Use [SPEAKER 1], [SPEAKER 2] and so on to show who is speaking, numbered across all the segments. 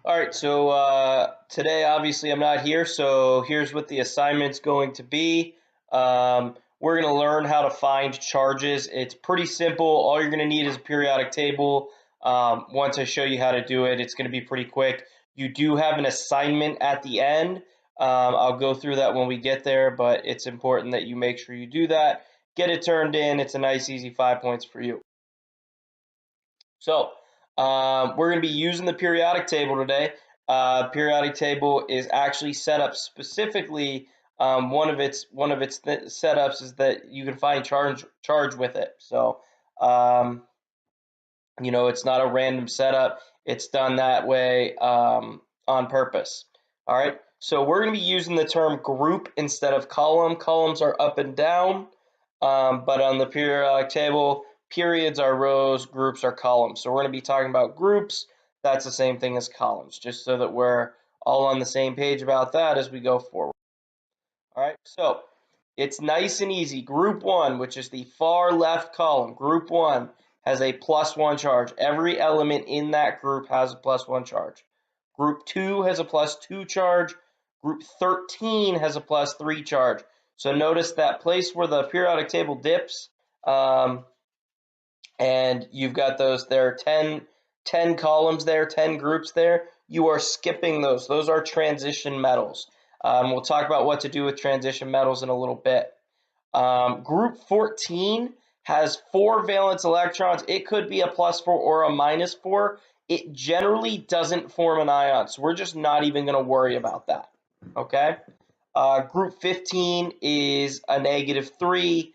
[SPEAKER 1] All right, so today obviously I'm not here, so here's what the assignment's going to be. We're going to learn how to find charges. It's pretty simple. All you're going to need is a periodic table. Once I show you how to do it, it's going to be pretty quick. You do have an assignment at the end. I'll go through that when we get there, but it's important that you make sure you do that. Get it turned in. It's a nice, easy 5 points for you. So we're going to be using the periodic table today. Periodic table is actually set up specifically. One of its setups is that you can find charge with it. So um, it's not a random setup. It's done that way on purpose. All right. So we're going to be using the term group instead of column. Columns are up and down, but on the periodic table, periods are rows, groups are columns. So we're going to be talking about groups. That's the same thing as columns, just so that we're all on the same page about that as we go forward. All right. So it's nice and easy. Group 1, which is the far left column, group 1 has a +1 charge. Every element in that group has a +1 charge. Group 2 has a +2 charge. Group 13 has a +3 charge. So notice that place where the periodic table dips, and you've got those there, 10 columns there, 10 groups there. You are skipping those. Those are transition metals. We'll talk about what to do with transition metals in a little bit. Group 14 has 4 valence electrons. It could be a +4 or a -4. It generally doesn't form an ion, so we're just not even going to worry about that. Okay? Group 15 is a -3.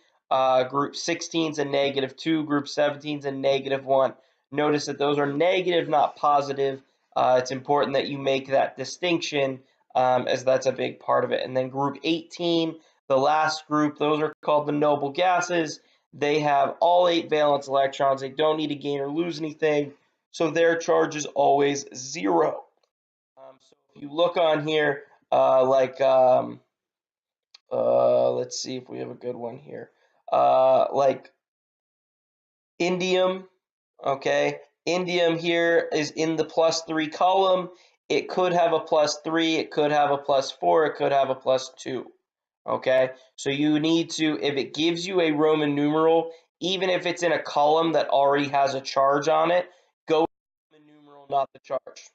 [SPEAKER 1] Group 16 is a -2. Group 17 is a -1. Notice that those are negative, not positive. It's important that you make that distinction, as that's a big part of it. And then group 18, the last group, those are called the noble gases. They have all 8 valence electrons. They don't need to gain or lose anything, so their charge is always 0. So if you look on here, let's see if we have a good one here. Like indium, okay? Indium here is in the +3 column. It could have a +3, it could have a +4, it could have a +2. Okay, so you need to, if it gives you a Roman numeral, even if it's in a column that already has a charge on it, go with the Roman numeral, not the charge.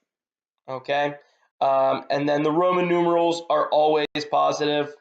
[SPEAKER 1] Okay, and then the Roman numerals are always positive.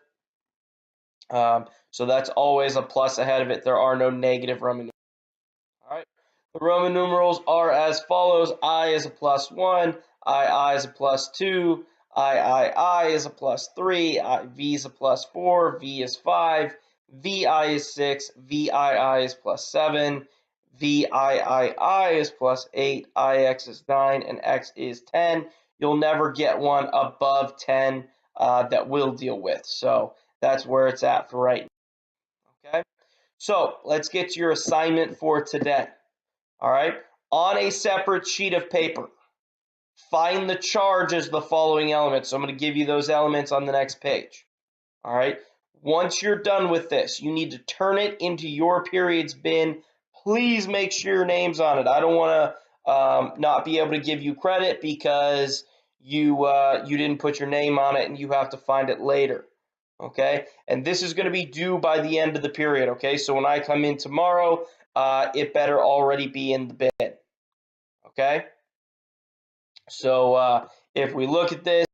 [SPEAKER 1] So that's always a plus ahead of it. There are no negative Roman numerals. All right, the Roman numerals are as follows: I is a +1, II is a +2, III is a +3, V is a +4, V is 5, VI is 6, VII is +7, VIII is +8, IX is 9, and X is 10. You'll never get one above 10 that we'll deal with. So that's where it's at for right now. Okay, so let's get to your assignment for today. All right, on a separate sheet of paper, find the charge as the following elements. So I'm going to give you those elements on the next page. All right, once you're done with this, you need to turn it into your periods bin. Please make sure your name's on it. I don't want to not be able to give you credit because you didn't put your name on it and you have to find it later. Okay, and this is going to be due by the end of the period. Okay, so when I come in tomorrow, it better already be in the bin. Okay, so if we look at this,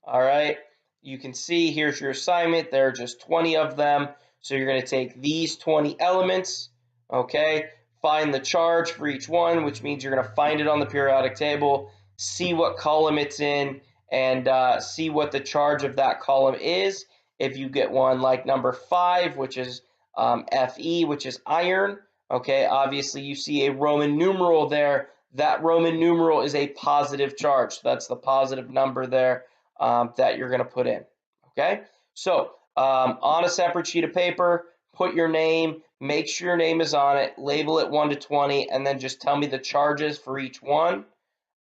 [SPEAKER 1] all right, you can see here's your assignment. There are just 20 of them. So you're going to take these 20 elements, okay, find the charge for each one, which means you're going to find it on the periodic table, see what column it's in, and see what the charge of that column is. If you get one like number 5, which is Fe, which is iron, okay, obviously you see a Roman numeral there. That Roman numeral is a positive charge. So that's the positive number there that you're going to put in. Okay, so on a separate sheet of paper, put your name, make sure your name is on it, label it 1 to 20, and then just tell me the charges for each one.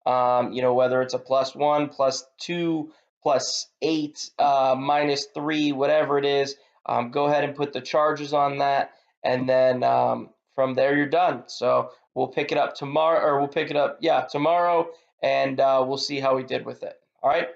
[SPEAKER 1] Whether it's a +1, +2, +8, -3, whatever it is, go ahead and put the charges on that, and then from there you're done. So we'll pick it up tomorrow, or we'll pick it up, yeah, tomorrow, and we'll see how we did with it. All right.